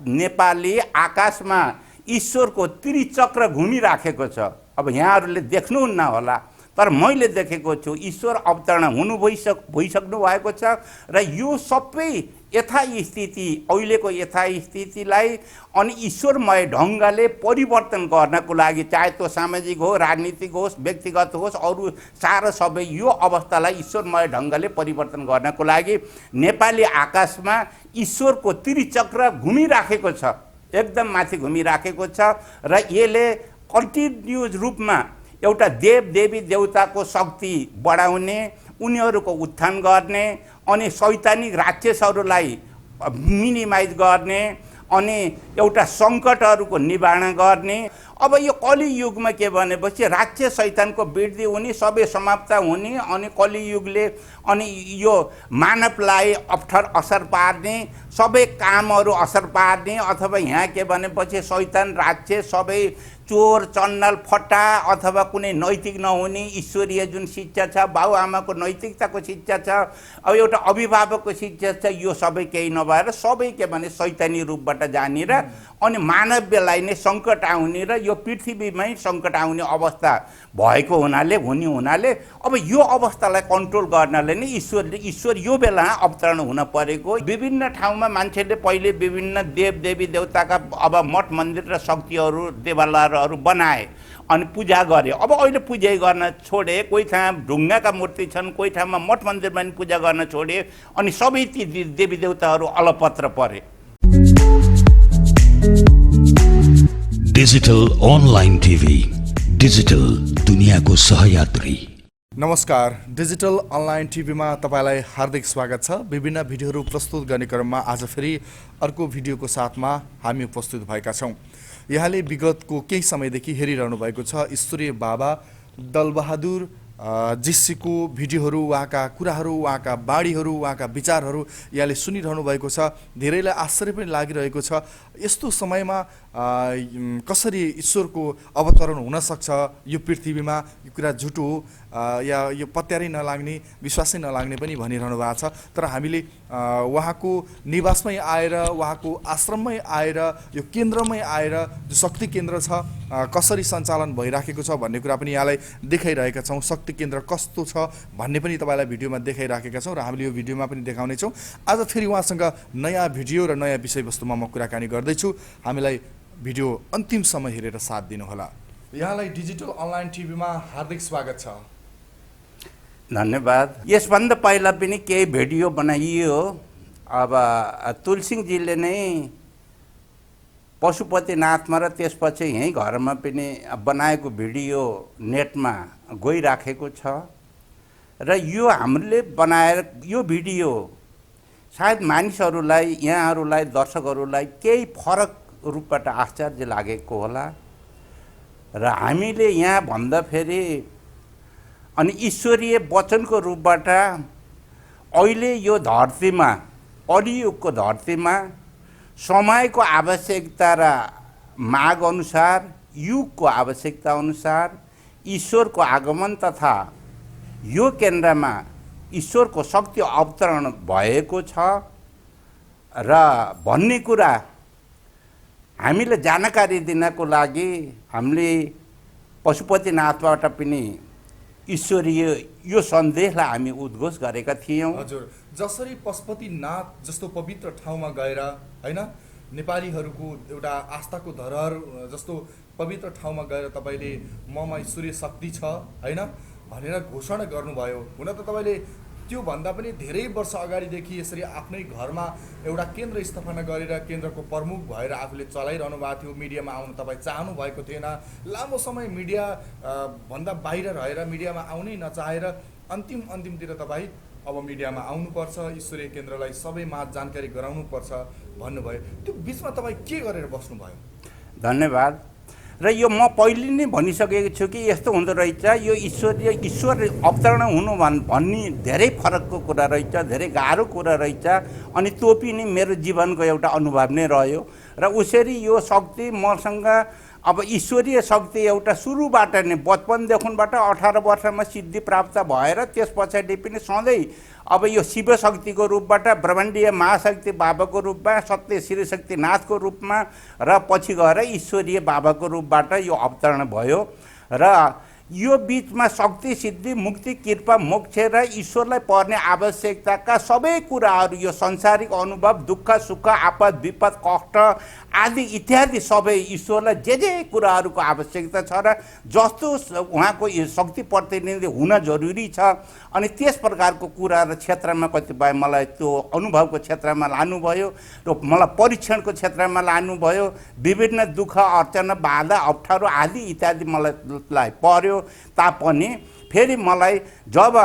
नेपाली आकाशमा ईश्वरको त्रिचक्र घुमिराखेको छ। अब यहाँहरूले देख्नुहुन्न होला, तर मैले देखेको छु ईश्वर अवतरण भइसक्नु भएको छ र यो सबै यथास्थिति, अहिलेको यथास्थितिलाई अनि ईश्वरमय ढङ्गले परिवर्तन गर्नको लागि, चाहे त्यो सामाजिक हो, राजनीतिक होस्, व्यक्तिगत होस्, अरू सारा सबै यो अवस्थालाई ईश्वरमय ढङ्गले परिवर्तन गर्नको लागि नेपाली आकाशमा ईश्वरको त्रिचक्र घुमिराखेको छ, एकदम माथि घुमिराखेको छ र यसले कन्टिन्युज रूपमा एउटा देवी देवताको शक्ति बढाउने, उनीहरूको उत्थान गर्ने अनि शैतानिक राक्षसहरूलाई मिनिमाइज गर्ने अनि एउटा सङ्कटहरूको निवारण गर्ने। अब यो कलियुगमा के भनेपछि राक्षस शैतानको वृद्धि हुने, सबै समाप्त हुने अनि कलियुगले अनि यो मानवलाई असर पार्ने, सबै कामहरू असर पार्ने, अथवा यहाँ के भनेपछि शैतान राक्षस सबै चोर चन्नल फट्टा अथवा कुनै नैतिक नहुने ईश्वरीय जुन शिक्षा छ, बाबुआमाको नैतिकताको शिक्षा छ, अब एउटा अभिभावकको शिक्षा छ, यो सबै केही नभएर सबै के भने शैतानी रूपबाट जाने र अनि मानवीयलाई नै सङ्कट आउने र यो पृथ्वीमै सङ्कट आउने अवस्था भएको हुनाले अब यो अवस्थालाई कन्ट्रोल गर्नले नै ईश्वर यो बेला अवतरण हुन परेको। विभिन्न ठाउँमा मान्छेले पहिले विभिन्न देवी देवताका अब मठ मन्दिर र शक्तिहरू देवालयहरू बनाए अनि पूजा गरे। अब अहिले पूजा गर्न छोडे, कोही ठाउँ ढुङ्गाका मूर्ति छन्, कोही ठाउँमा मठ मन्दिरमा पनि पूजा गर्न छोडे अनि सबै ती देवी देवताहरू अलपत्र परे। डिजिटल अनलाइन टिभी, डिजिटल दुनियाँको सहयात्री। नमस्कार, डिजिटल अनलाइन टिभीमा तपाईँलाई हार्दिक स्वागत छ। विभिन्न भिडियोहरू प्रस्तुत गर्ने क्रममा आज फेरि अर्को भिडियोको साथमा हामी उपस्थित भएका छौँ। यहाँले विगतको केही समयदेखि हेरिरहनु भएको छ ईश्वरीय बाबा दलबहादुर जीसीको भिडियोहरू, उहाँका कुराहरू, उहाँका बाणीहरू, उहाँका विचारहरू यहाँले सुनिरहनु भएको छ। धेरैलाई आश्चर्य पनि लागिरहेको छ, यस्तो समयमा कसरी ईश्वरको अवतरण हुनसक्छ यो पृथ्वीमा, यो कुरा झुटो हो या यो पत्यारै नलाग्ने, विश्वासै नलाग्ने पनि भनिरहनु भएको छ। तर हामीले उहाँको निवासमै आएर, उहाँको आश्रममै आएर, यो केन्द्रमै आएर जो शक्ति केन्द्र छ कसरी सञ्चालन भइराखेको छ भन्ने कुरा पनि यहाँलाई देखाइरहेका छौँ। शक्ति केन्द्र कस्तो छ भन्ने पनि तपाईँलाई भिडियोमा देखाइराखेका छौँ र हामीले यो भिडियोमा पनि देखाउनेछौँ। आज फेरि उहाँसँग नयाँ भिडियो र नयाँ विषयवस्तुमा म कुराकानी गर्दैछु। हामीलाई भिडियो अन्तिमसम्म हेरेर साथ दिनुहोला। यहाँलाई डिजिटल अनलाइन टिभीमा हार्दिक स्वागत छ। धन्यवाद। यसभन्दा पहिला पनि केही भिडियो बनाइयो। अब तुलसिङजीले नै पशुपतिनाथमा र त्यसपछि यहीँ घरमा पनि बनाएको भिडियो नेटमा गइराखेको छ र यो हामीले बनाएर यो भिडियो सायद मानिसहरूलाई, यहाँहरूलाई, दर्शकहरूलाई केही फरक रूपबाट आश्चर्य लागेको होला र हामीले यहाँ भन्दाखेरि अनि ईश्वरीय वचनको रूपबाट अहिले यो धरतीमा, कलियुगको धरतीमा समयको आवश्यकता र माग अनुसार, युगको आवश्यकता अनुसार ईश्वरको आगमन तथा यो केन्द्रमा ईश्वरको शक्ति अवतरण भएको छ र भन्ने कुरा हामीले जानकारी दिनको लागि हामीले पशुपतिनाथबाट पनि ईश्वरीय यो सन्देशलाई हामी उद्घोष गरेका थियौँ। हजुर, जसरी पशुपतिनाथ जस्तो पवित्र ठाउँमा गएर हैन नेपालीहरूको एउटा आस्थाको धरोहर जस्तो पवित्र ठाउँमा गएर तपाईँले ममा ईश्वरीय शक्ति छ हैन भनेर घोषणा गर्नुभयो। हुन त तपाईँले त्योभन्दा पनि धेरै वर्ष अगाडिदेखि यसरी आफ्नै घरमा एउटा केन्द्र स्थापना गरेर केन्द्रको प्रमुख भएर आफूले चलाइरहनु भएको थियो। मिडियामा आउनु तपाईँ चाहनु भएको थिएन। लामो समय मिडिया भन्दा बाहिर रहेर मिडियामा आउनै नचाहेर अन्तिमतिर तपाईँ अब मिडियामा आउनुपर्छ, ईश्वरीय केन्द्रलाई सबैमा जानकारी गराउनुपर्छ भन्नुभयो। त्यो बिचमा तपाईँ के गरेर बस्नुभयो? धन्यवाद। र यो म पहिले नै भनिसकेको छु कि यस्तो हुँदो रहेछ, यो ईश्वर अवतरण हुनु भन्ने धेरै फरकको कुरा रहेछ, धेरै गाह्रो कुरा रहेछ अनि त्यो पनि मेरो जीवनको एउटा अनुभव नै रह्यो र उसरी यो शक्ति मसँग अब ईश्वरीय शक्ति एउटा सुरुबाट नै बचपनदेखिबाट 18 वर्षमा सिद्धि प्राप्त भएर त्यस पछाडि पनि सधैँ अब यो शिव शक्तिको रूपबाट ब्रह्माण्डीय महाशक्ति बाबाको रूपमा सत्य श्री शक्तिनाथको रूपमा र पछि गएर ईश्वरीय बाबाको रूपबाट यो अवतरण भयो र यो बीचमा शक्ति सिद्धि मुक्ति कृपा मोक्ष र ईश्वरलाई पर्ने आवश्यकताका सबै कुराहरू यो संसारिक अनुभव दुःख सुख आपद विपद कष्ट आदि इत्यादि सबै ईश्वरलाई जे कुराहरूको आवश्यकता छ र जस्तो उहाँको शक्ति प्रतिनिधि हुन जरुरी छ अनि त्यस प्रकारको कुरा र क्षेत्रमा कतिपय मलाई त्यो अनुभवको क्षेत्रमा लानुभयो र मलाई परीक्षणको क्षेत्रमा लानुभयो विभिन्न दुःख अर्चना बाधा अप्ठ्यारो आदि इत्यादि मलाई पर्यो तापनि फेरि मलाई जब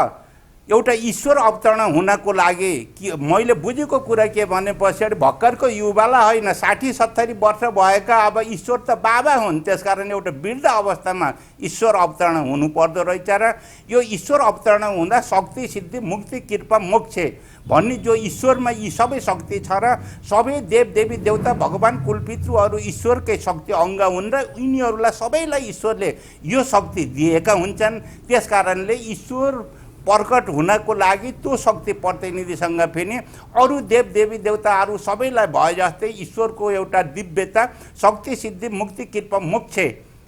एउटा ईश्वर अवतरण हुनको लागि मैले बुझेको कुरा के भने पछाडि भर्खरको युवालाई होइन 60-70 वर्ष भएका अब ईश्वर त बाबा हुन् त्यसकारण एउटा वृद्ध अवस्थामा ईश्वर अवतरण हुनुपर्दो रहेछ र यो ईश्वर अवतरण हुँदा शक्ति सिद्धि मुक्ति कृपा मोक्ष भन्ने जो ईश्वरमा यी सबै शक्ति छ र सबै देवदेवी देवता भगवान कुलपितृहरू ईश्वरकै शक्ति अङ्ग हुन् र यिनीहरूलाई सबैलाई ईश्वरले यो शक्ति दिएका हुन्छन् त्यसकारणले ईश्वर प्रकट हुनको लागि त्यो शक्ति प्रतिनिधिसँग पनि अरू देवदेवी देवताहरू सबैलाई भए जस्तै ईश्वरको एउटा दिव्यता शक्ति सिद्धि मुक्ति कृपा मोक्ष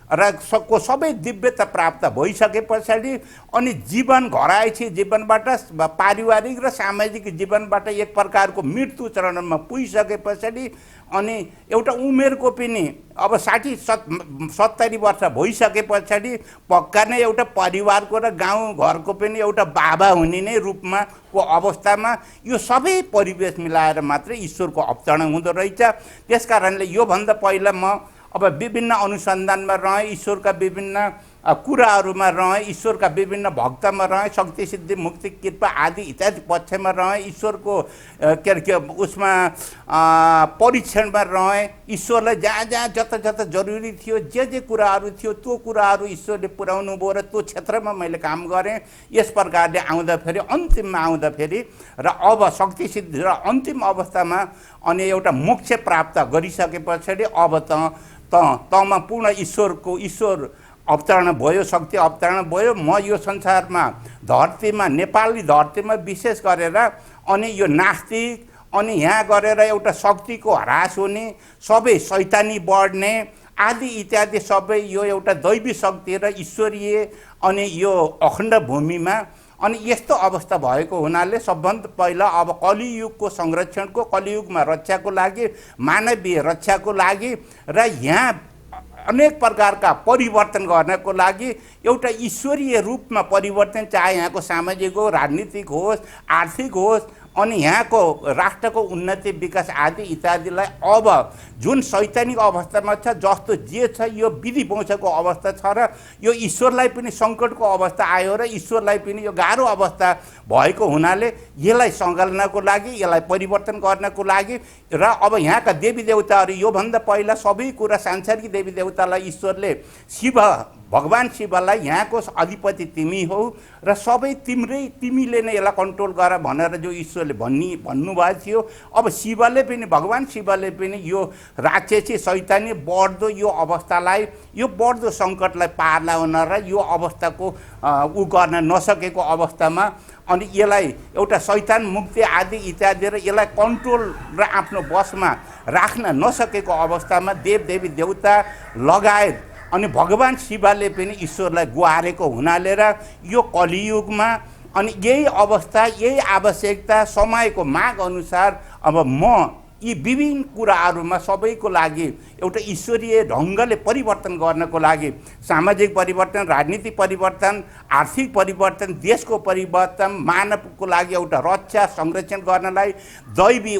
र को सबै दिव्यता प्राप्त भइसके पछाडि अनि जीवन घरायसी जीवनबाट पारिवारिक र सामाजिक जीवनबाट एक प्रकारको मृत्यु चरणमा पुगिसके पछाडि अनि एउटा उमेरको पनि अब 60-70 वर्ष भइसके पछाडि पक्का नै एउटा परिवारको र गाउँ घरको पनि एउटा बाबा हुने नै रूपमा को अवस्थामा यो सबै परिवेश मिलाएर मात्रै ईश्वरको अवतरण हुँदो रहेछ। त्यसकारणले योभन्दा पहिला म अब विभिन्न अनुसन्धानमा रहेँ, ईश्वरका विभिन्न कुराहरूमा रहेँ, ईश्वरका विभिन्न भक्तमा रहेँ, शक्ति सिद्धि मुक्ति कृपा आदि इत्यादि पक्षमा रहेँ, ईश्वरको के उसमा परीक्षणमा रहेँ, ईश्वरलाई जहाँ जहाँ जता जता जरुरी थियो जे कुराहरू थियो त्यो कुराहरू ईश्वरले पुर्याउनु भयो र त्यो क्षेत्रमा मैले काम गरेँ। यस प्रकारले आउँदाखेरि अन्तिममा आउँदाखेरि र अब शक्ति सिद्धि र अन्तिम अवस्थामा अनि एउटा मोक्ष प्राप्त गरिसके पछाडि अब तमा पूर्ण ईश्वर अवतरण भयो, शक्ति अवतरण भयो। म यो संसारमा धरतीमा नेपाली धरतीमा विशेष गरेर अनि यो नास्तिक अनि यहाँ गरेर एउटा शक्तिको ह्रास हुने सबै शैतानी बढ्ने आदि इत्यादि सबै यो एउटा दैवी शक्ति र ईश्वरीय अनि यो अखण्ड भूमिमा अनि यस्तो अवस्था भएको हुनाले सबभन्दा पहिला अब कलियुगको संरक्षणको कलियुगमा रक्षाको लागि मानवीय रक्षाको लागि र यहाँ अनेक प्रकारका परिवर्तन गर्नको लागि एउटा ईश्वरीय रूपमा परिवर्तन चाहे यहाँको सामाजिक होस्, राजनीतिक होस्, आर्थिक होस् अनि यहाँको राष्ट्रको उन्नति विकास आदि इत्यादिलाई अब जुन शैतानिक अवस्थामा छ जस्तो जे छ यो विधि वंशको अवस्था छ र यो ईश्वरलाई पनि सङ्कटको अवस्था आयो र ईश्वरलाई पनि यो गाह्रो अवस्था भएको हुनाले यसलाई सङ्घाल्नको लागि यसलाई परिवर्तन गर्नको लागि र अब यहाँका देवी देवताहरू योभन्दा पहिला सबै कुरा सांसारिक देवी देवतालाई ईश्वरले शिव भगवान शिवलाई यहाँको अधिपति तिमी हौ र सबै तिमीले नै यसलाई कन्ट्रोल गर भनेर जो ईश्वरले भन्नुभएको थियो। अब शिवले पनि भगवान शिवले पनि यो राक्षसी शैतानी बढ्दो यो अवस्थालाई यो बढ्दो सङ्कटलाई पार ल्याउन र यो अवस्थाको उ गर्न नसकेको अवस्थामा अनि यसलाई एउटा शैतान मुक्ति आदि इत्यादि र यसलाई कन्ट्रोल र आफ्नो बसमा राख्न नसकेको अवस्थामा देवदेवी देवता लगायत अनि भगवान शिवले पनि ईश्वरलाई गुहारेको हुनाले र यो कलियुगमा अनि यही अवस्था यही आवश्यकता समयको माग अनुसार अब म यी विभिन्न कुराहरूमा सबैको लागि एउटा ईश्वरीय ढङ्गले परिवर्तन गर्नको लागि सामाजिक परिवर्तन, राजनीतिक परिवर्तन, आर्थिक परिवर्तन, देशको परिवर्तन, मानवको लागि एउटा रक्षा संरक्षण गर्नलाई, दैवी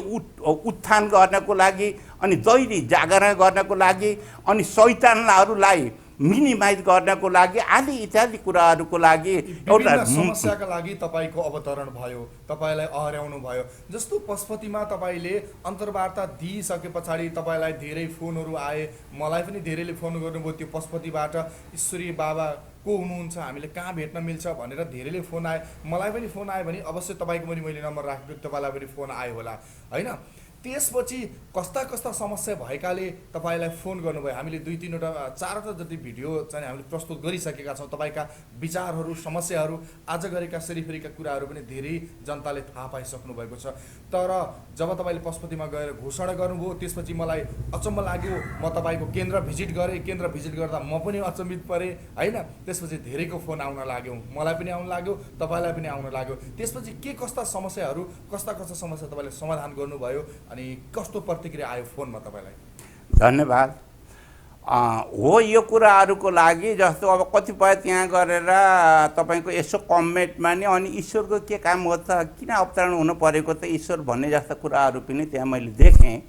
उत्थान गर्नको लागि अनि दैवी जागरण गर्नको लागि अनि शैतानहरूलाई मिनिमाइज गर्नको लागि आदि इत्यादि कुराहरूको लागि एउटा समस्याका लागि तपाईको अवतरण भयो, तपाईलाई अहर्याउनु भयो। जस्तो पशुपतिमा तपाईले अन्तर्वार्ता दिइसके पछाडि तपाईलाई धेरै फोनहरू आए, मलाई पनि धेरैले फोन गर्नुभयो त्यो पशुपतिबाट ईश्वरीय बाबा को हुनुहुन्छ, हामीले कहाँ भेट्न मिल्छ भनेर धेरैले फोन आए। मलाई पनि फोन आयो भने अवश्य तपाईको पनि मैले नम्बर राखेको, तपाईँलाई पनि फोन आयो होला हैन। त्यसपछि कस्ता कस्ता समस्या भएकाले तपाईँलाई फोन गर्नुभयो? हामीले 2-3वटा 4वटा जति भिडियो चाहिँ हामीले प्रस्तुत गरिसकेका छौँ। तपाईँका विचारहरू, समस्याहरू, आज गरेका सेरिफेरीका कुराहरू पनि धेरै जनताले थाहा पाइसक्नु भएको छ। तर जब तपाईँले पशुपतिमा गएर घोषणा गर्नुभयो त्यसपछि मलाई अचम्म लाग्यो। म तपाईँको केन्द्र भिजिट गरेँ। केन्द्र भिजिट गर्दा म पनि अचम्मित परेँ होइन। त्यसपछि धेरैको फोन आउन लाग्यो, मलाई पनि आउन लाग्यो, तपाईँलाई पनि आउन लाग्यो। त्यसपछि के कस्ता समस्याहरू, कस्ता कस्ता समस्या तपाईँले समाधान गर्नुभयो अनि कस्तो प्रतिक्रिया आयो फोनमा तपाईँलाई? धन्यवाद। हो, यो कुराहरूको लागि जस्तो अब कतिपय त्यहाँ गरेर तपाईँको यसो कमेन्टमा नि अनि ईश्वरको के काम हो त, किन अवतरण हुनु परेको त ईश्वर भन्ने जस्ता कुराहरू पनि त्यहाँ मैले देखेँ।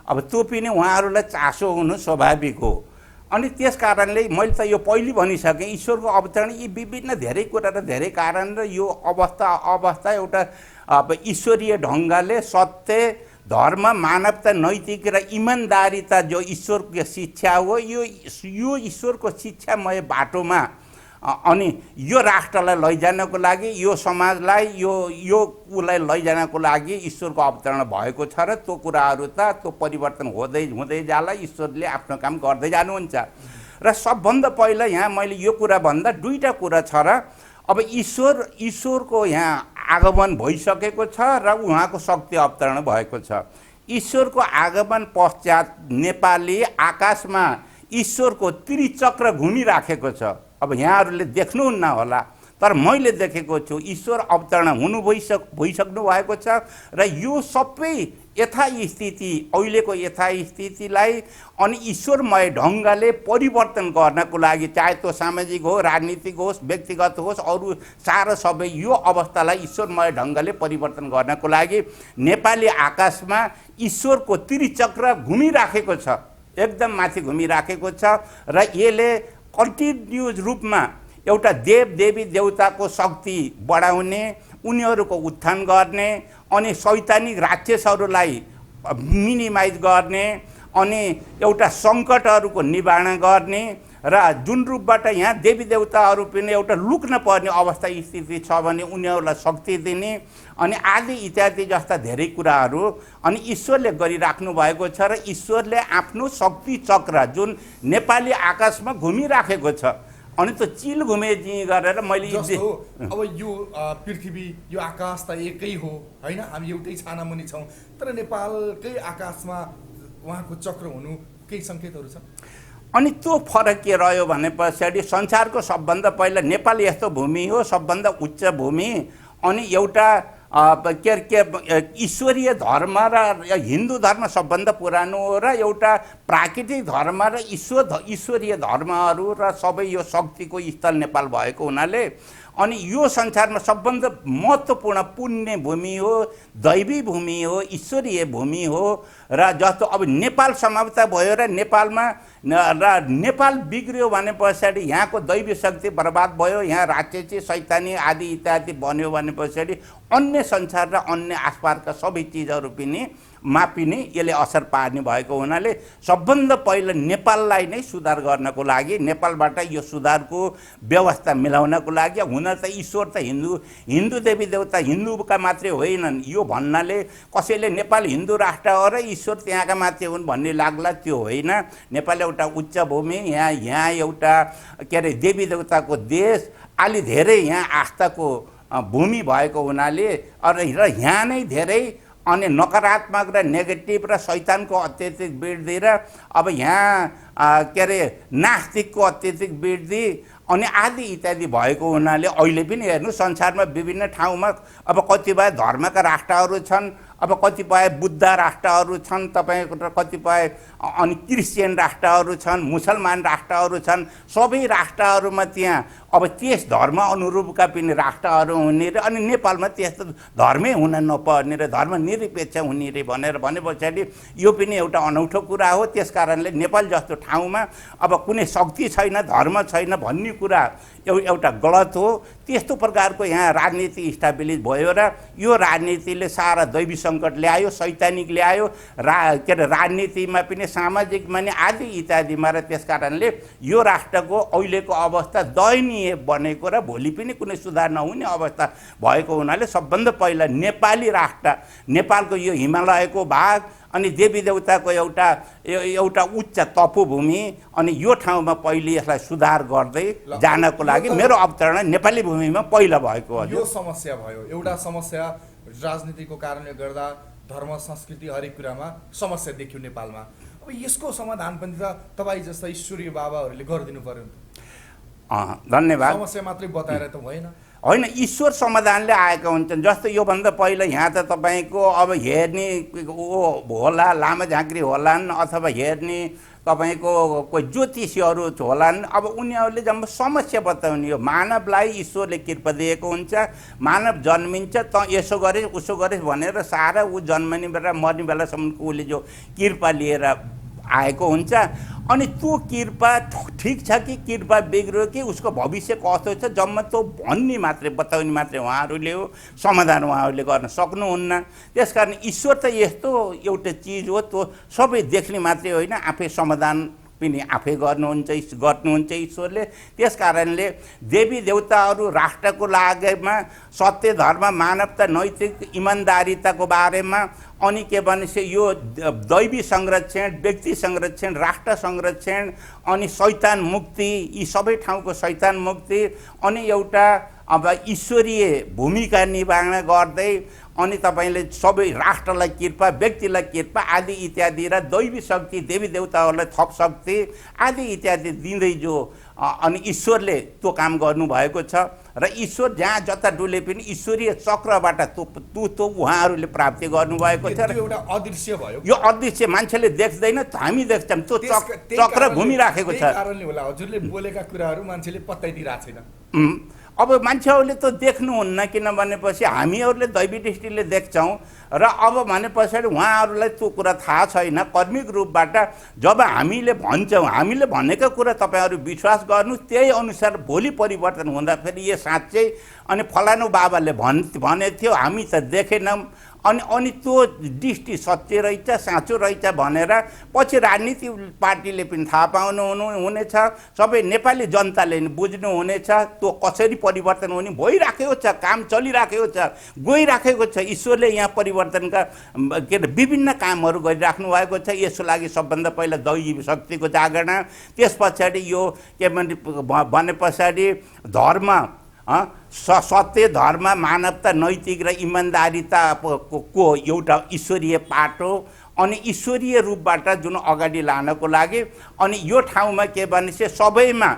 अब त्यो पनि उहाँहरूलाई चासो हुनु स्वाभाविक हो। अनि त्यस कारणले मैले त यो पहिले भनिसकेँ, ईश्वरको अवतरण यी विभिन्न धेरै कुरा र धेरै कारण र यो अवस्था एउटा अब ईश्वरीय ढङ्गले सत्य, धर्म, मानवता, नैतिक र इमान्दारिता जो ईश्वरको शिक्षा हो, यो ईश्वरको शिक्षामय बाटोमा अनि यो राष्ट्रलाई लैजानको लागि, यो समाजलाई, यो उसलाई लैजानको लागि ईश्वरको अवतरण भएको छ र त्यो कुराहरू त त्यो परिवर्तन हुँदै जाला। ईश्वरले आफ्नो काम गर्दै जानुहुन्छ। र सबभन्दा पहिला यहाँ मैले यो कुरा भन्दा 2टा कुरा छ र अब ईश्वरको यहाँ आगमन भइसकेको छ र उहाँको शक्ति अवतरण भएको छ। ईश्वरको आगमन पश्चात नेपाली आकाशमा ईश्वरको त्रिचक्र घुमिराखेको छ। अब यहाँहरूले देख्नुहुन्न होला, तर मैले देखेको छु। ईश्वर अवतरण भइसक्नु भएको छ र यो सबै यथास्थिति, अहिलेको यथास्थितिलाई अनि ईश्वरमय ढङ्गले परिवर्तन गर्नको लागि, चाहे त्यो सामाजिक हो, राजनीतिक होस्, व्यक्तिगत होस्, अरू सारा सबै यो अवस्थालाई ईश्वरमय ढङ्गले परिवर्तन गर्नको लागि नेपाली आकाशमा ईश्वरको त्रिचक्र घुमिराखेको छ, एकदम माथि घुमिराखेको छ र यसले कन्टिन्युज रूपमा एउटा देवी देवताको शक्ति बढाउने, उनीहरूको उत्थान गर्ने अनि शैतानिक राक्षसहरूलाई मिनिमाइज गर्ने अनि एउटा सङ्कटहरूको निवारण गर्ने र जुन रूपबाट यहाँ देवी देवताहरू पनि एउटा लुक्न पर्ने अवस्था स्थिति छ भने उनीहरूलाई शक्ति दिने अनि आदि इत्यादि जस्ता धेरै कुराहरू अनि ईश्वरले गरिराख्नु भएको छ र ईश्वरले आफ्नो शक्ति चक्र जुन नेपाली आकाशमा घुमिराखेको छ अनि त्यो चिल घुमेजी गरेर मैले अब यो पृथ्वी, यो आकाश त एकै हो होइन, हामी एउटै छाना मुनि छौँ, तर नेपालकै आकाशमा उहाँको चक्र हुनु केही सङ्केतहरू छ। अनि त्यो फरक के रह्यो भने पछाडि संसारको सबभन्दा पहिला नेपाल यस्तो भूमि हो, सबभन्दा उच्च भूमि अनि एउटा ईश्वरीय धर्म र हिन्दू धर्म सबभन्दा पुरानो हो र एउटा प्राकृतिक धर्म र ईश्वरीय धर्महरू र सबै यो शक्तिको स्थल नेपाल भएको हुनाले अनि यो संसारमा सबभन्दा महत्त्वपूर्ण पुण्य भूमि हो, दैवी भूमि हो, ईश्वरीय भूमि हो र जस्तो अब नेपाल समाप्त भयो र नेपाल बिग्रियो भने पछाडि यहाँको दैवी शक्ति बर्बाद भयो, यहाँ राक्षसी शैतानी आदि इत्यादि बन्यो भने पछाडि अन्य संसार र अन्य आसपासका सबै चिजहरू पनि मापिने यसले असर पार्ने भएको हुनाले सबभन्दा पहिला नेपाललाई नै सुधार गर्नको लागि, नेपालबाट यो सुधारको व्यवस्था मिलाउनको लागि हुन त ईश्वर त हिन्दू देवी देवता हिन्दूका मात्रै होइनन् यो भन्नाले कसैले नेपाल हिन्दू राष्ट्र हो र ईश्वर त्यहाँका मात्रै हुन् भन्ने लाग्ला, त्यो होइन। नेपाल एउटा उच्च भूमि, यहाँ एउटा के अरे देवी देवताको देश, अलि धेरै यहाँ आस्थाको भूमि भएको हुनाले र यहाँ नै धेरै अनि नकारात्मक र नेगेटिभ र शैतानको अत्यधिक वृद्धि र अब यहाँ के अरे नास्तिकको अत्यधिक वृद्धि अनि आदि इत्यादि भएको हुनाले अहिले पनि हेर्नु संसारमा विभिन्न ठाउँमा अब कतिपय धर्मका राष्ट्रहरू छन्, अब कतिपय बुद्ध राष्ट्रहरू छन्, तपाईँको कतिपय अनि क्रिस्चियन राष्ट्रहरू छन्, मुसलमान राष्ट्रहरू छन्, सबै राष्ट्रहरूमा त्यहाँ अब त्यस धर्म अनुरूपका पनि राष्ट्रहरू हुने र अनि नेपालमा त्यस्तो धर्मै हुन नपर्ने र धर्मनिरपेक्ष हुने रे भनेर भने पछाडि यो पनि एउटा अनौठो कुरा हो। त्यस कारणले नेपाल जस्तो ठाउँमा अब कुनै शक्ति छैन, धर्म छैन भन्ने कुरा एउटा गलत हो। त्यस्तो प्रकारको यहाँ राजनीति इस्टाब्लिस भयो र यो राजनीतिले सारा दैवी सङ्कट ल्यायो, शैतानिक ल्यायो, के अरे राजनीतिमा पनि सामाजिकमा नि आदि इत्यादिमा र त्यस कारणले यो राष्ट्रको अहिलेको अवस्था दयनीय बनेको र भोलि पनि कुनै सुधार नहुने अवस्था भएको हुनाले सबभन्दा पहिला नेपाली राष्ट्र, नेपालको यो हिमालयको भाग अनि देवी देवताको एउटा उच्च तपोभूमि अनि यो ठाउँमा पहिले यसलाई सुधार गर्दै जानको लागि मेरो अवतरण नेपाली भूमिमा पहिला भएको हो। यो समस्या भयो, एउटा समस्या राजनीतिको कारणले गर्दा धर्म संस्कृति हरेक कुरामा समस्या देखियो नेपालमा। अब यसको समाधान पनि त तपाईँ जस्ता ईश्वरीय बाबाहरूले गरिदिनु पर्यो। धन्यवाद। समस्या मात्रै बताएर त भएन होइन, ईश्वर समाधानले आएका हुन्छन्। जस्तो योभन्दा पहिला यहाँ त तपाईँको अब हेर्ने होला, लामा झाँक्री होलान् अथवा हेर्ने तपाईँको कोही ज्योतिषीहरू होलान्। अब उनीहरूले जब समस्या बताउने हो, मानवलाई ईश्वरले कृपा दिएको हुन्छ, मानव जन्मिन्छ त यसो गरेस् उसो गरेस् भनेर सारा ऊ जन्मने बेला मर्ने बेलासम्मको उसले जो कृपा लिएर आएको हुन्छ। अनि त्यो कृपा ठिक छ कि कृपा बिग्रियो कि उसको भविष्य कस्तो छ जम्मा त्यो भन्ने मात्रै बताउने मात्रै उहाँहरूले हो, समाधान उहाँहरूले गर्न सक्नुहुन्न। त्यसकारण ईश्वर त यस्तो एउटा चिज हो, त्यो सबै देख्ने मात्रै होइन, आफै समाधान पनि आफै गर्नुहुन्छ ईश्वरले। त्यस कारणले देवी देवताहरू राष्ट्रको लागेमा सत्य धर्म मानवता नैतिक इमान्दारिताको बारेमा अनि के भनेपछि यो दैवी संरक्षण व्यक्ति संरक्षण राष्ट्र संरक्षण अनि शैतान मुक्ति यी सबै ठाउँको शैतान मुक्ति अनि एउटा अब ईश्वरीय भूमिका निर्वाह गर्दै अनि तपाईँले सबै राष्ट्रलाई कृपा व्यक्तिलाई कृपा आदि इत्यादि र दैवी शक्ति देवी देवताहरूलाई थप शक्ति आदि इत्यादि दिँदै जो अनि ईश्वरले त्यो काम गर्नुभएको छ र ईश्वर जहाँ जता डुले पनि ईश्वरीय चक्रबाट त्यो उहाँहरूले प्राप्ति गर्नुभएको छ। र एउटा अदृश्य भयो, यो अदृश्य मान्छेले देख्दैन, हामी देख्छौँ, त्यो चक्र घुमिराखेको छ। कारणले होला हजुरले बोलेका कुराहरू मान्छेले पत्याइदिरहेको छैन। अब मान्छेहरूले त देख्नुहुन्न, किन भनेपछि हामीहरूले दैवी दृष्टिले देख्छौँ र अब भने पछाडि उहाँहरूलाई त्यो कुरा थाहा छैन। कर्मिक रूपबाट जब हामीले भन्छौँ, हामीले भनेको कुरा तपाईँहरू विश्वास गर्नु, त्यही अनुसार भोलि परिवर्तन हुँदाखेरि यो साँच्चै अनि फलानु बाबाले भने थियो हामी त देखेनौँ अनि त्यो दृष्टि सत्य रहेछ साँचो रहेछ भनेर पछि राजनीतिक पार्टीले पनि थाहा पाउनु हुनेछ, सबै नेपाली जनताले बुझ्नु हुनेछ त्यो कसरी परिवर्तन हुने भइराखेको छ, काम चलिराखेको छ, गइराखेको छ। ईश्वरले यहाँ परिवर्तनका के अरे विभिन्न कामहरू गरिराख्नु भएको छ। यसको लागि सबभन्दा पहिला दैवी शक्तिको जागरण, त्यस पछाडि यो के भने पछाडि धर्म सत्य धर्म मानवता नैतिक र इमान्दारिताको एउटा ईश्वरीय पाटो अनि ईश्वरीय रूपबाट जुन अगाडि लानको लागि अनि यो ठाउँमा के भनेपछि सबैमा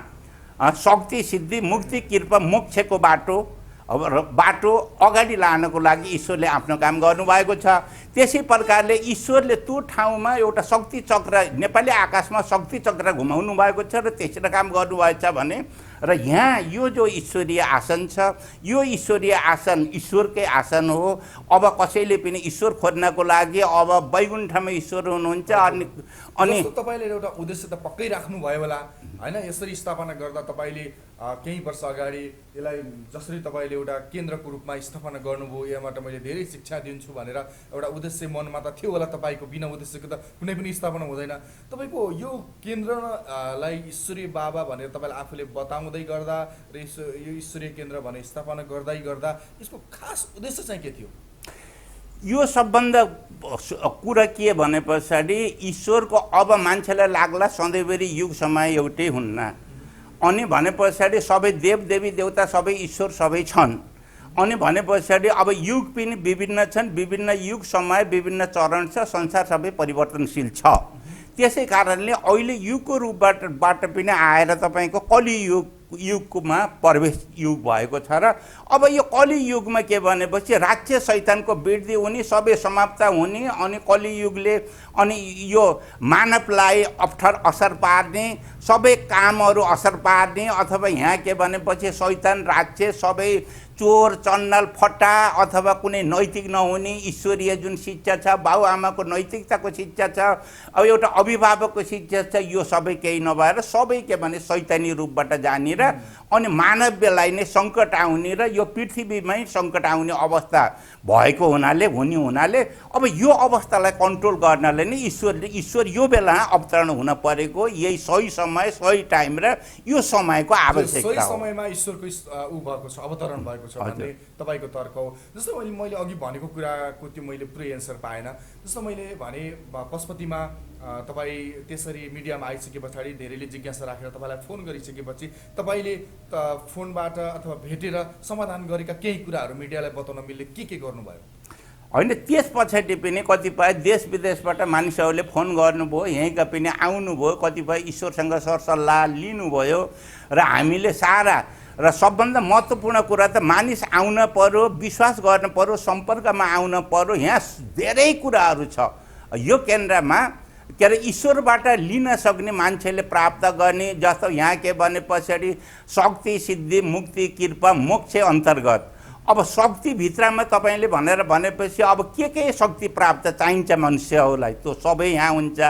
शक्ति सिद्धि मुक्ति कृपा मोक्षको बाटो अगाडि लानको लागि ईश्वरले आफ्नो काम गर्नुभएको छ। त्यसै प्रकारले ईश्वरले त्यो ठाउँमा एउटा शक्ति चक्र नेपाली आकाशमा शक्ति चक्र घुमाउनु भएको छ र त्यसरी काम गर्नुभएछ भने र यहाँ यो जो ईश्वरीय आसन छ यो ईश्वरीय आसन ईश्वरकै आसन हो। अब कसैले पनि ईश्वर खोज्नको लागि अब वैकुण्ठमा ईश्वर हुनुहुन्छ अनि तपाईले एउटा उद्देश्य त पक्कै राख्नु भयो होला हैन। यसरी स्थापना गर्दा तपाईले केही वर्ष अगाडि यसलाई जसरी तपाईले एउटा केन्द्रको रूपमा स्थापना गर्नुभयो, यहाँबाट मैले धेरै शिक्षा दिन्छु भनेर एउटा उद्देश्य मनमा त थियो होला तपाईको, बिना उद्देश्यको त कुनै पनि स्थापना हुँदैन। तपाईको यो केन्द्रलाई ईश्वरीय बाबा भनेर तपाईले आफूले बताउँदै गर्दा र यो ईश्वरीय केन्द्र भने स्थापना गर्दै गर्दा यसको खास उद्देश्य चाहिँ के थियो? यो सबभन्दा कुरा के भने पछाडि ईश्वरको अब मान्छेलाई लाग्ला सधैँभरि युग समय एउटै हुन्न अनि भने पछाडि सबै देव देवी देवता सबै ईश्वर सबै छन् अनि भने पछाडि अब युग पनि विभिन्न छन्, विभिन्न युग समय विभिन्न चरण छ, संसार सबै परिवर्तनशील छ। त्यसै कारणले अहिले युगको रूपबाट पनि आएर तपाईँको कलियुगमा प्रवेश युग भएको छ र अब यो कलियुगमा के भनेपछि राज्य शैतानको वृद्धि हुने सबै समाप्त हुने अनि कलियुगले अनि यो मानवलाई असर पार्ने सबै कामहरू असर पार्ने अथवा यहाँ के भनेपछि शैतान राज्य सबै चोर चन्नल फट्टा अथवा कुनै नैतिक नहुने ईश्वरीय जुन शिक्षा छ बाबुआमाको नैतिकताको शिक्षा छ अब एउटा अभिभावकको शिक्षा छ यो सबै केही नभएर सबै के भने शैतानी रूपबाट जाने र अनि मानवलाई नै सङ्कट आउने र यो पृथ्वीमै सङ्कट आउने अवस्था भएको हुनाले अब यो अवस्थालाई कन्ट्रोल गर्नले नै ईश्वर यो बेला अवतरण हुन परेको यही सही समय सही टाइम र यो समयको आवश्यकता हो। सही समयमा ईश्वरको भएको छ, अवतरण भएको छ। छ भन्ने तपाईँको तर्क हो। जस्तो मैले अघि भनेको कुराको त्यो मैले पुरै एन्सर पाएन। जस्तो मैले भने पशुपतिमा तपाईँ त्यसरी मिडियामा आइसके पछाडि धेरैले जिज्ञासा राखेर तपाईँलाई फोन गरिसकेपछि तपाईँले फोनबाट अथवा भेटेर समाधान गरेका केही कुराहरू मिडियालाई बताउन मिल्ने के गर्नुभयो? होइन, त्यस पछाडि पनि कतिपय देश विदेशबाट मानिसहरूले फोन गर्नुभयो, यहीँका पनि आउनुभयो, कतिपय ईश्वरसँग सरसल्लाह लिनुभयो र हामीले सारा र सबभन्दा महत्त्वपूर्ण कुरा त मानिस आउन पर्यो, विश्वास गर्न पर्यो, सम्पर्कमा आउन पर्यो। यहाँ धेरै कुराहरू छ यो केन्द्रमा के अरे ईश्वरबाट लिन सक्ने मान्छेले प्राप्त गर्ने। जस्तो यहाँ के भने पछाडि शक्ति, सिद्धि, मुक्ति, कृपा, मोक्ष अन्तर्गत। अब शक्तिभित्रमा तपाईँले भनेर भनेपछि अब के शक्ति प्राप्त चाहिन्छ मनुष्यहरूलाई त्यो सबै यहाँ हुन्छ।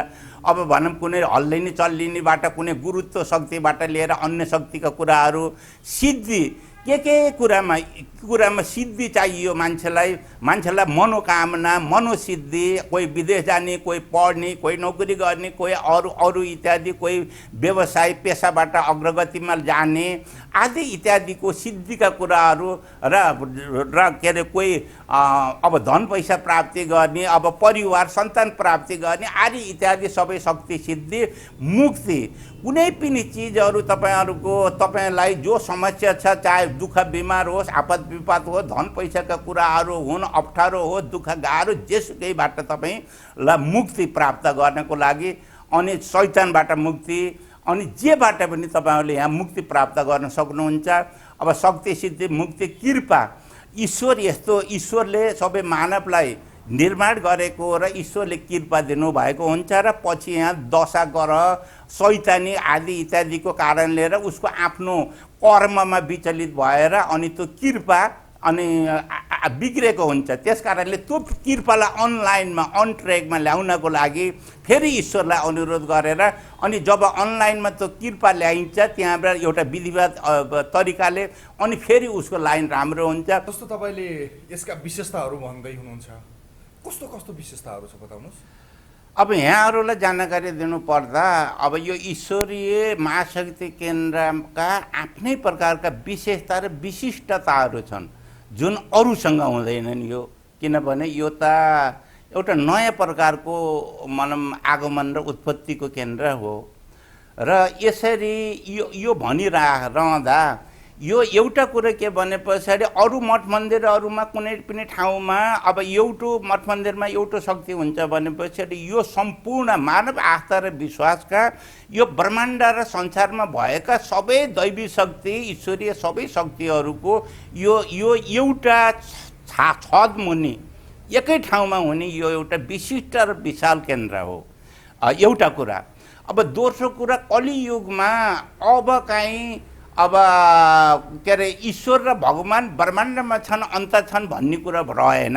अब भनौँ कुनै हल्लिने चल्लिनेबाट, कुनै गुरुत्व शक्तिबाट लिएर अन्य शक्तिका कुराहरू, सिद्धि के कुरामा सिद्धि चाहियो मान्छेलाई मनोकामना, मनोसिद्धि, कोही विदेश जाने, कोही पढ्ने, कोही नोकरी गर्ने, कोही अरू इत्यादि, कोही व्यवसाय पेसाबाट अग्रगतिमा जाने आदि इत्यादिको सिद्धिका कुराहरू र के अरे कोही अब धन पैसा प्राप्ति गर्ने, अब परिवार सन्तान प्राप्ति गर्ने आदि इत्यादि सबै शक्ति, सिद्धि, मुक्ति। कुनै पनि चिजहरू तपाईँलाई जो समस्या छ, चाहे दुःख बिमार होस्, आपद विपद हो, धन पैसाका कुराहरू हुन्, अप्ठ्यारो हो, दुःख गाह्रो, जेसुकैबाट तपाईँलाई मुक्ति प्राप्त गर्नको लागि अनि शैतानबाट मुक्ति अनि जेबाट पनि तपाईँहरूले यहाँ मुक्ति प्राप्त गर्न सक्नुहुन्छ। अब शक्ति, सिद्धि, मुक्ति, कृपा, ईश्वरले सबै मानवलाई निर्माण गरेको र ईश्वरले कृपा दिनुभएको हुन्छ र पछि यहाँ दशा ग्रह, शैतानी आदि इत्यादिको कारणले र उसको आफ्नो कर्ममा विचलित भएर अनि त्यो कृपा अनि बिग्रेको हुन्छ। त्यस कारणले त्यो कृपालाई अनलाइनमा, अन ट्र्याकमा ल्याउनको लागि फेरि ईश्वरलाई अनुरोध गरेर अनि जब अनलाइनमा त्यो कृपा ल्याइन्छ त्यहाँबाट एउटा विधिवत तरिकाले अनि फेरि उसको लाइन राम्रो हुन्छ। जस्तो तपाईँले यसका विशेषताहरू भन्दै हुनुहुन्छ, कस्तो कस्तो विशेषताहरू छ बताउनुहोस्? अब यहाँहरूलाई जानकारी दिनुपर्दा अब यो ईश्वरीय महाशक्ति केन्द्रका आफ्नै प्रकारका विशेषता र विशिष्टताहरू छन् जुन अरूसँग हुँदैनन्। यो किनभने यो त एउटा नयाँ प्रकारको आगमन र उत्पत्तिको केन्द्र हो र यसरी यो भनिरहँदा यो एउटा कुरा के भने पछाडि अरू मठ मन्दिरहरूमा कुनै पनि ठाउँमा अब एउटा मठ मन्दिरमा एउटा शक्ति हुन्छ भने पछाडि यो सम्पूर्ण मानव आस्था र विश्वासका यो ब्रह्माण्ड र संसारमा भएका सबै दैवी शक्ति, ईश्वरीय सबै शक्तिहरूको यो एउटा छद मुनि एकै ठाउँमा हुने यो एउटा विशिष्ट र विशाल केन्द्र हो। एउटा कुरा। अब दोस्रो कुरा, कलियुगमा अब अब के अरे ईश्वर र भगवान ब्रह्माण्डमा छन्, अन्त छन् भन्ने कुरा रहेन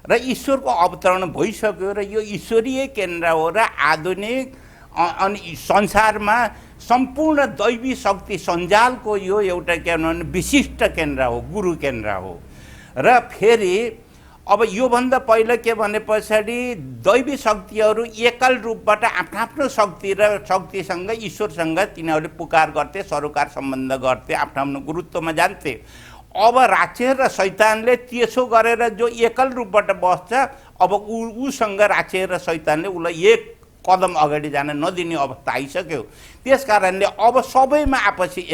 र ईश्वरको अवतरण भइसक्यो र यो ईश्वरीय केन्द्र हो र आधुनिक अनि संसारमा सम्पूर्ण दैवी शक्ति सञ्जालको यो एउटा के भन्नु विशिष्ट केन्द्र हो, गुरु केन्द्र हो। र फेरि अब योभन्दा पहिला के भने पछाडि दैवी शक्तिहरू एकल रूपबाट आफ्नो शक्ति र शक्तिसँग, ईश्वरसँग तिनीहरूले पुकार गर्थे, सरोकार सम्बन्ध गर्थे, आफ्नो गुरुत्वमा जान्थे। अब राक्षस र शैतानले त्यसो गरेर जो एकल रूपबाट बस्छ, अब उसँग राक्षस र शैतानले उसलाई एक कदम अगाडि जान नदिने अवस्था आइसक्यो। त्यस कारणले अब सबैमा आपसी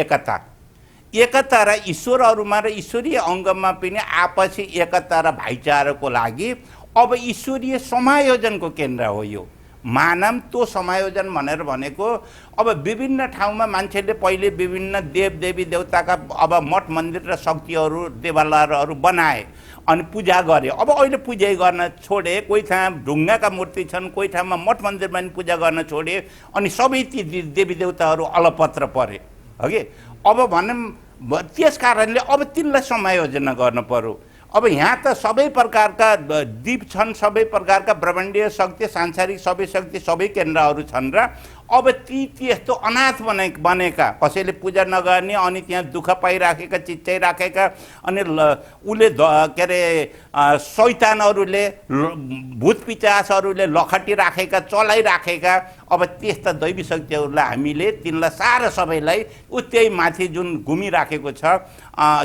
एकता र ईश्वरहरूमा र ईश्वरीय अङ्गमा पनि आपसी एकता र भाइचाराको लागि अब ईश्वरीय समायोजनको केन्द्र हो यो। मानव त्यो समायोजन भनेर भनेको अब विभिन्न ठाउँमा मान्छेले पहिले विभिन्न देवी देवताका अब मठ मन्दिर र शक्तिहरू, देवालयहरू बनाए अनि पूजा गरे। अब अहिले पूजा गर्न छोडे, कोही ठाउँ ढुङ्गाका मूर्ति छन्, कोही ठाउँमा मठ मन्दिरमा पनि पूजा गर्न छोडे अनि सबै ती देवी देवताहरू अलपत्र परे हगि। अब भनौँ त्यस कारणले अब तिनलाई समायोजना गर्नु पर्यो। अब यहाँ त सबै प्रकारका द्वीप छन्, सबै प्रकारका ब्रह्माण्डीय शक्ति, सांसारिक सबै शक्ति, सबै केन्द्रहरू छन् र अब त्यस्तो अनाथ बनेका कसैले पूजा नगर्ने अनि त्यहाँ दुःख पाइराखेका चिच्चाइराखेका अनि उसले के अरे शैतानहरूले भूत पिचासहरूले लखटिराखेका चलाइराखेका अब त्यस्ता दैवी शक्तिहरूलाई हामीले तिनलाई सारा सबैलाई त्यही माथि जुन घुमिराखेको छ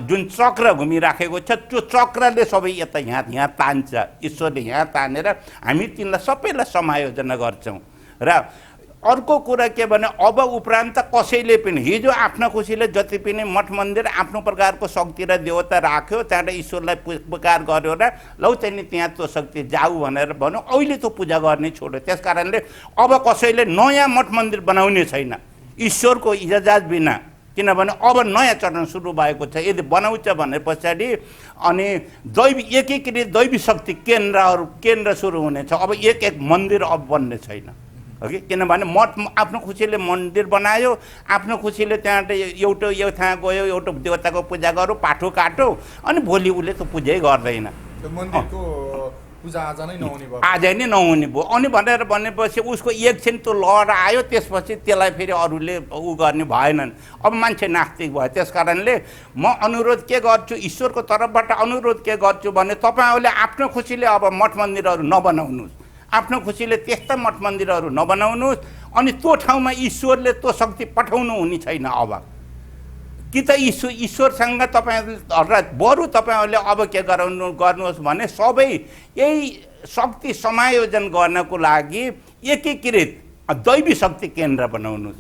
जुन चक्र घुमिराखेको छ त्यो चक्रले सबै यता यहाँ तान्छ ईश्वरले यहाँ तानेर हामी तिनलाई सबैलाई समायोजना गर्छौँ। र अर्को कुरा के भने अब उपरान्त कसैले पनि हिजो आफ्नो खुसीले जति पनि मठ मन्दिर आफ्नो प्रकारको शक्ति र देवता राख्यो त्यहाँबाट ईश्वरलाई पुकार गर्यो र लौ चाहिँ त्यहाँ त्यो शक्ति जाऊ भनेर भन्यो अहिले त्यो पूजा गर्ने छोड्यो। त्यस कारणले अब कसैले नयाँ मठ मन्दिर बनाउने छैन ईश्वरको इजाजत बिना, किनभने अब नयाँ चरण सुरु भएको छ। यदि बनाउँछ भने पछाडि अनि एकीकृत दैवी शक्ति केन्द्र सुरु हुनेछ। अब एक मन्दिर अब बन्ने छैन कि किनभने मठ आफ्नो खुसीले मन्दिर बनायो, आफ्नो खुसीले त्यहाँ एउटा गयो एउटा देवताको पूजा गर्यो पाठो काट्यो अनि भोलि उसले त पूजै गर्दैन, मन्दिरको पूजा आज नै नहुने भयो, आज नै नहुने भयो अनि भनेपछि उसको एकछिन त्यो लहर आयो त्यसपछि त्यसलाई फेरि अरूले गर्ने भएनन्। अब मान्छे नास्तिक भयो। त्यस कारणले म अनुरोध के गर्छु ईश्वरको तर्फबाट अनुरोध के गर्छु भने तपाईँहरूले आफ्नो खुसीले अब मठ मन्दिरहरू नबनाउनुहोस्, आफ्नो खुसीले त्यस्ता मठ मन्दिरहरू नबनाउनुहोस् अनि त्यो ठाउँमा ईश्वरले त्यो शक्ति पठाउनु हुने छैन। अब कि त ईश्वरसँग तपाईँहरूलाई बरु तपाईँहरूले अब के गर्नुहोस् भने सबै यही शक्ति समायोजन गर्नको लागि एकीकृत दैवी शक्ति केन्द्र बनाउनुहोस्।